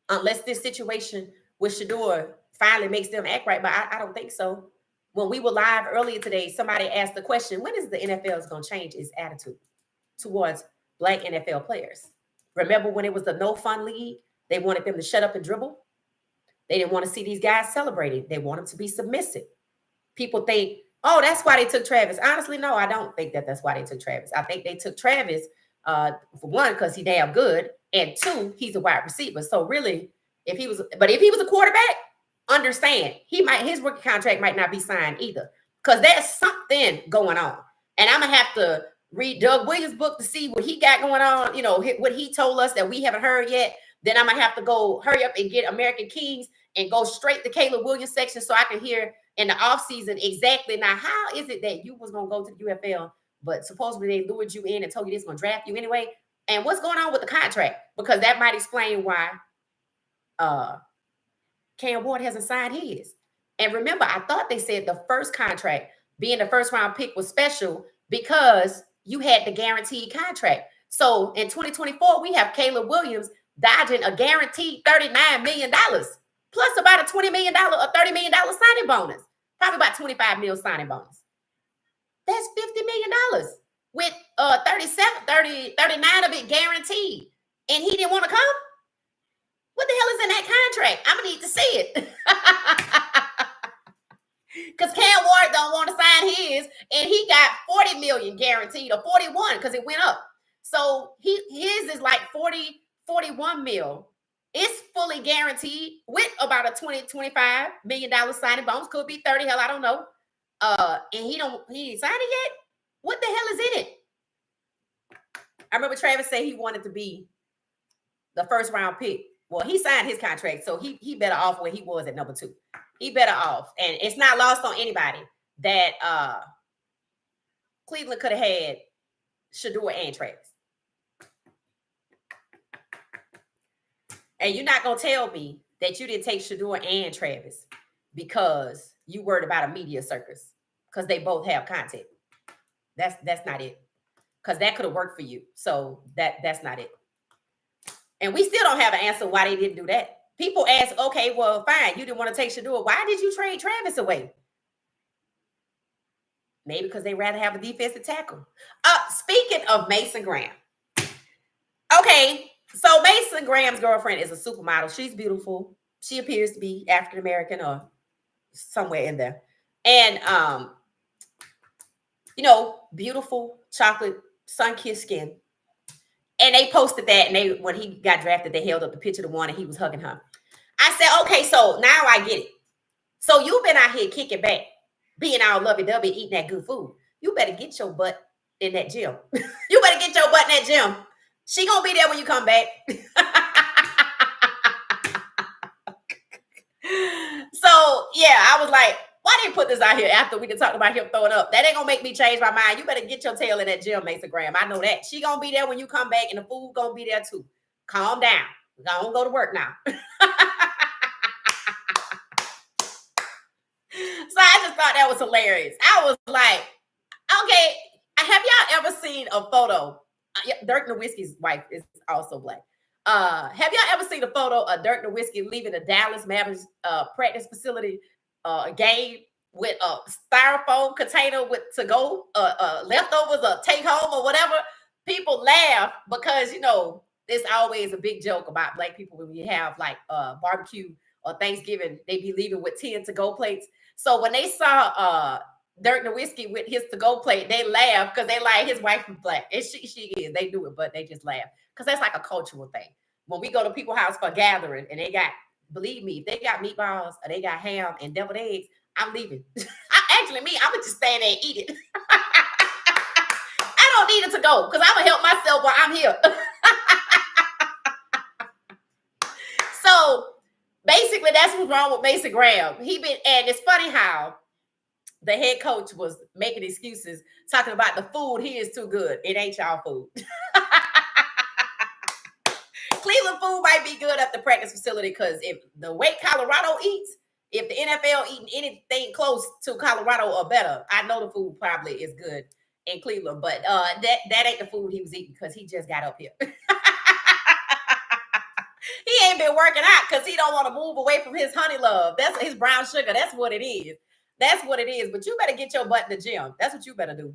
Unless this situation with Shedeur finally makes them act right. But I don't think so. When we were live earlier today, somebody asked the question, when is the NFL going to change its attitude towards Black NFL players? Remember when it was the no fun league? They wanted them to shut up and dribble. They didn't want to see these guys celebrating. They want them to be submissive. People think, oh, that's why they took Travis. Honestly, no, I don't think that's why they took Travis. I think they took Travis, for one, because he's damn good, and 2, he's a wide receiver. So really, if he was a quarterback, understand, his rookie contract might not be signed either, because there's something going on. And I'm going to have to read Doug Williams' book to see what he got going on, what he told us that we haven't heard yet. Then I'm going to have to go hurry up and get American Kings and go straight to Caleb Williams section so I can hear in the offseason exactly. Now, how is it that you was going to go to the UFL, but supposedly they lured you in and told you this was going to draft you anyway? And what's going on with the contract? Because that might explain why Cam Ward hasn't signed his. And remember, I thought they said the first contract, being the first round pick, was special because you had the guaranteed contract. So in 2024, we have Caleb Williams dodging a guaranteed $39 million, plus about a $20 million or $30 million signing bonus. Probably about $25 million signing bonus. That's $50 million with 39 of it guaranteed. And he didn't want to come? What the hell is in that contract? I'm going to need to see it. Because Cam Ward don't want to sign his, and he got $40 million guaranteed, or 41 because it went up. So his is like 41 mil. It's fully guaranteed with about a $20-25 million signing bonus. Could be 30, hell, I don't know. And he ain't signed it yet. What the hell is in it? I remember Travis said he wanted to be the first round pick. Well, he signed his contract, so he better off where he was at number 2. He better off. And it's not lost on anybody that Cleveland could have had Shedeur and Travis. And you're not going to tell me that you didn't take Shedeur and Travis because you worried about a media circus, because they both have content. That's not it. Because that could have worked for you. So that's not it. And we still don't have an answer why they didn't do that. People ask, okay, well, fine, you didn't want to take Shedeur. Why did you trade Travis away? Maybe because they rather have a defensive tackle. Speaking of Mason Graham. Okay, so Mason Graham's girlfriend is a supermodel. She's beautiful. She appears to be African-American or somewhere in there. And, beautiful chocolate sun-kissed skin. And they posted that, and when he got drafted, they held up the picture of the one, and he was hugging her. I said, okay, so now I get it. So you've been out here kicking back, being all lovey-dovey, eating that good food. You better get your butt in that gym. You better get your butt in that gym. She gonna be there when you come back. So, yeah, I was like, why didn't put this out here after we can talk about him throwing up? That ain't gonna make me change my mind. You better get your tail in that gym, Mason Graham. I know that. She gonna be there when you come back, and the food gonna be there too. Calm down. I don't go to work now. So I just thought that was hilarious. I was like, okay, have y'all ever seen a photo? Dirk Nowitzki's wife is also Black. Have y'all ever seen a photo of Dirk Nowitzki leaving the Dallas Mavericks practice facility game with a styrofoam container with to-go leftovers or take home or whatever? People laugh because, it's always a big joke about Black people when we have like barbecue or Thanksgiving. They be leaving with 10 to-go plates. So when they saw Dirk Nowitzki with his to-go plate, they laugh because they like his wife is black. And she is. They do it, but they just laugh. Because that's like a cultural thing. When we go to people's house for a gathering and they got, believe me, if they got meatballs or they got ham and deviled eggs, I'm leaving. Actually, I'm gonna just stand there and eat it. I don't need it to go because I'm gonna help myself while I'm here. So basically, that's what's wrong with Mason Graham. And it's funny how the head coach was making excuses, talking about the food. He is too good. It ain't y'all food. Cleveland food might be good at the practice facility because if the way Colorado eats, if the NFL eating anything close to Colorado or better, I know the food probably is good in Cleveland. But that ain't the food he was eating because he just got up here. He ain't been working out because he don't want to move away from his honey love. That's his brown sugar. That's what it is. That's what it is. But you better get your butt in the gym. That's what you better do.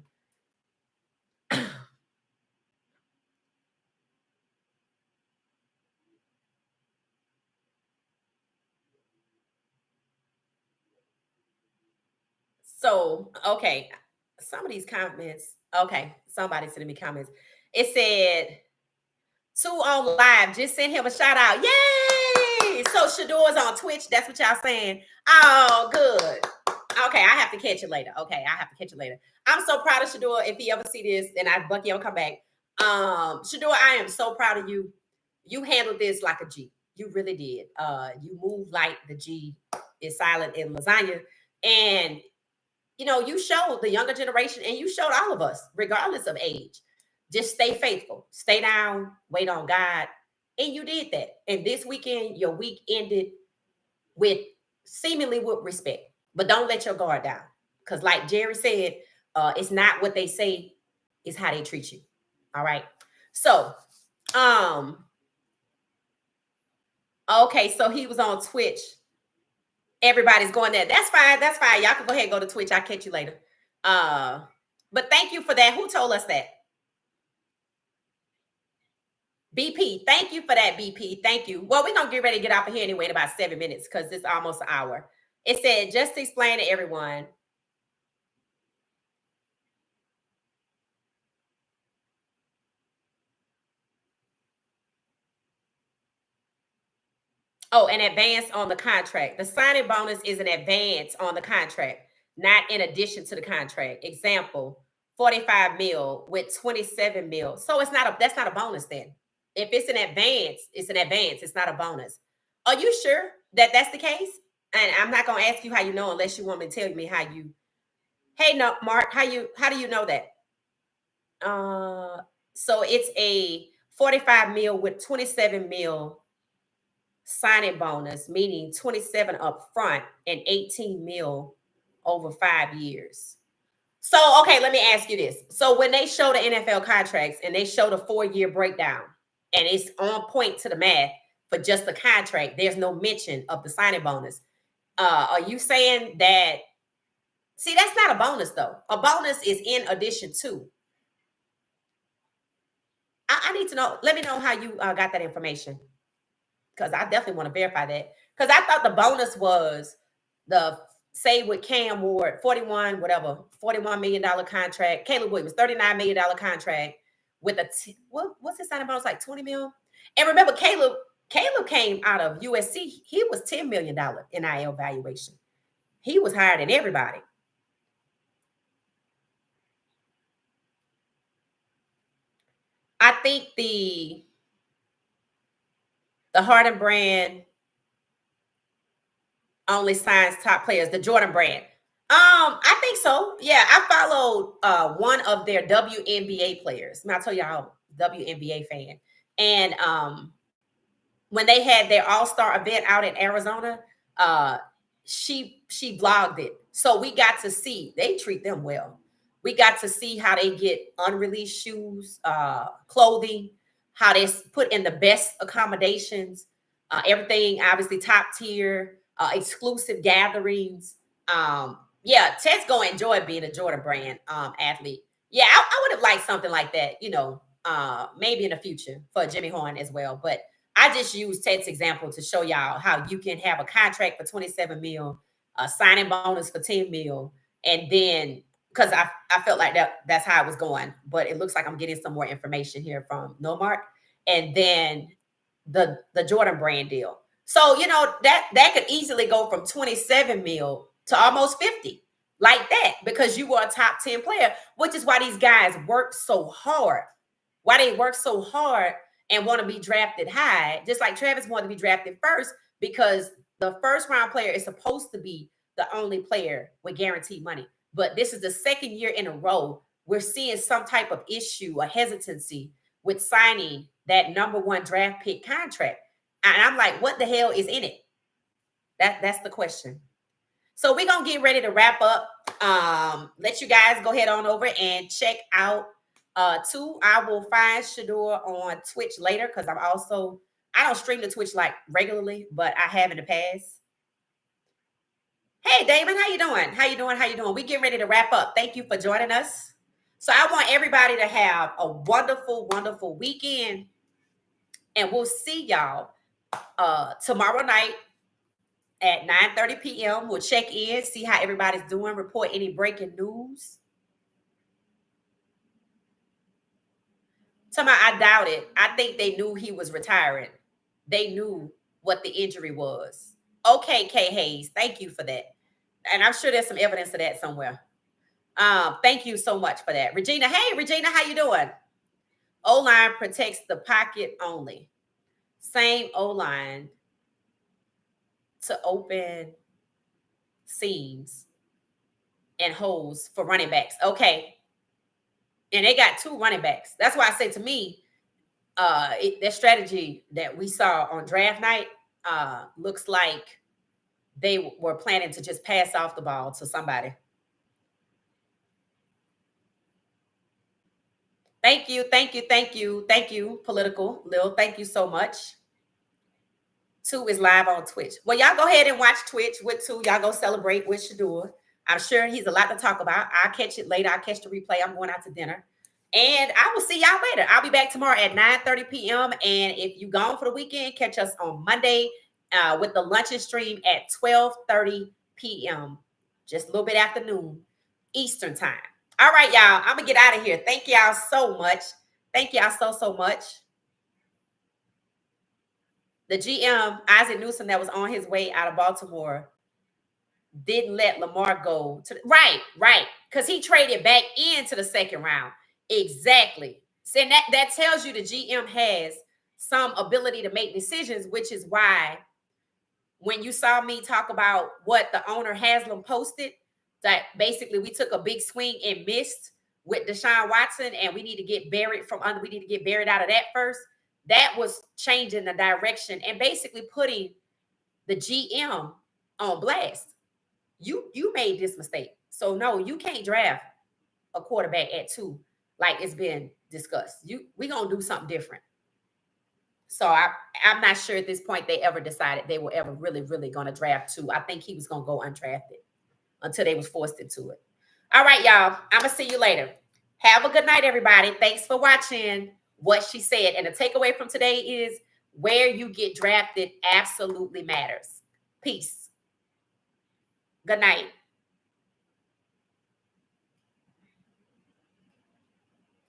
So, okay. Some of these comments. Okay. Somebody sending me comments. It said, 2 on live. Just send him a shout out. Yay! So Shedeur's on Twitch. That's what y'all saying. Oh, good. Okay, I have to catch it later. Okay, I have to catch it later. I'm so proud of Shedeur. If he ever see this, and Bucky will come back. Shedeur, I am so proud of you. You handled this like a G. You really did. You moved like the G is silent in lasagna. And you showed the younger generation and you showed all of us, regardless of age. Just stay faithful, stay down, wait on God. And you did that. And this weekend, your week ended with seemingly with respect. But don't let your guard down. Because like Jerry said, it's not what they say, it's how they treat you. All right. So, okay, so he was on Twitch. Everybody's going there. That's fine. That's fine. Y'all can go ahead and go to Twitch. I'll catch you later. But thank you for that. Who told us that? BP. Thank you for that, BP. Thank you. Well, we're going to get ready to get off of here anyway in about 7 minutes because it's almost an hour. It said, just to explain to everyone. Oh, an advance on the contract. The signing bonus is an advance on the contract, not in addition to the contract. Example, 45 mil with 27 mil. So that's not a bonus then. If it's an advance, it's an advance. It's not a bonus. Are you sure that that's the case? And I'm not going to ask you how you know unless you want me to tell me how you. Hey, no, Mark, how do you know that? So it's a 45 mil with 27 mil signing bonus, meaning 27 up front and 18 mil over 5 years. So, okay, let me ask you this. So when they show the NFL contracts and they show the 4-year breakdown and it's on point to the math for just the contract, there's no mention of the signing bonus. Are you saying that? See, that's not a bonus though. A bonus is in addition to. I need to know. Let me know how you got that information. Because I definitely want to verify that. Because I thought the bonus was the say with Cam Ward, $41 million contract. Caleb Williams, $39 million contract with what's his signing bonus, like 20 mil? And remember, Caleb came out of USC. He was $10 million NIL valuation. He was higher than everybody. I think the Harden brand only signs top players, the Jordan brand. I think so. Yeah, I followed one of their WNBA players. I'll tell y'all, WNBA fan. And when they had their All-Star event out in Arizona, she vlogged it. So we got to see, they treat them well. We got to see how they get unreleased shoes, clothing, how they put in the best accommodations, everything obviously top tier, exclusive gatherings. Yeah, Ted's gonna enjoy being a Jordan brand athlete. Yeah, I would have liked something like that, maybe in the future for Jimmy Horn as well. But I just used Ted's example to show y'all how you can have a contract for 27 mil, a signing bonus for 10 mil, And then, because I felt like that's how it was going, but it looks like I'm getting some more information here from Nomark. And then the Jordan brand deal. So, that could easily go from 27 mil to almost 50 like that, because you were a top 10 player, which is why these guys work so hard. Why they work so hard and want to be drafted high, just like Travis wanted to be drafted first, because the first round player is supposed to be the only player with guaranteed money. But this is the second year in a row we're seeing some type of issue or hesitancy with signing that number one draft pick contract. And I'm like, what the hell is in it? That's the question. So we're gonna get ready to wrap up. Let you guys go ahead on over and check out two. I will find Shedeur on Twitch later, because I don't stream the Twitch like regularly, but I have in the past. Hey Damon, how you doing? How you doing? How you doing? We get ready to wrap up. Thank you for joining us. So I want everybody to have a wonderful, wonderful weekend. And we'll see y'all tomorrow night at 9:30 p.m. We'll check in, see how everybody's doing, report any breaking news. Somehow I doubt it. I think they knew he was retiring. They knew what the injury was. Okay, Kay Hayes, thank you for that. And I'm sure there's some evidence of that somewhere. Thank you so much for that. Regina, hey, Regina, how you doing? O-line protects the pocket only. Same O-line to open seams and holes for running backs. Okay. And they got two running backs. That's why I say, to me, that strategy that we saw on draft night looks like they were planning to just pass off the ball to somebody. Thank you, thank you, thank you, thank you, Political Lil. Thank you so much. Two is live on Twitch. Well, y'all go ahead and watch Twitch with Two. Y'all go celebrate with Shedeur. I'm sure he's a lot to talk about. I'll catch it later. I'll catch the replay. I'm going out to dinner. And I will see y'all later. I'll be back tomorrow at 9:30 p.m. And if you're gone for the weekend, catch us on Monday with the luncheon stream at 12:30 p.m. Just a little bit after noon Eastern time. All right, y'all. I'm going to get out of here. Thank y'all so much. Thank y'all so much. The GM, Isaac Newsom, that was on his way out of Baltimore, didn't let Lamar go to right, because he traded back into the second round. Exactly. So that tells you the GM has some ability to make decisions, which is why when you saw me talk about what the owner Haslam posted, that basically we took a big swing and missed with Deshaun Watson, and we need to get buried out of that first. That was changing the direction and basically putting the GM on blast. You made this mistake. So no, you can't draft a quarterback at 2 like it's been discussed. We're going to do something different. So I'm not sure at this point they ever decided they were ever really, really going to draft 2. I think he was going to go undrafted until they was forced into it. All right, y'all. I'm going to see you later. Have a good night, everybody. Thanks for watching What She Said. And the takeaway from today is where you get drafted absolutely matters. Peace. Good night.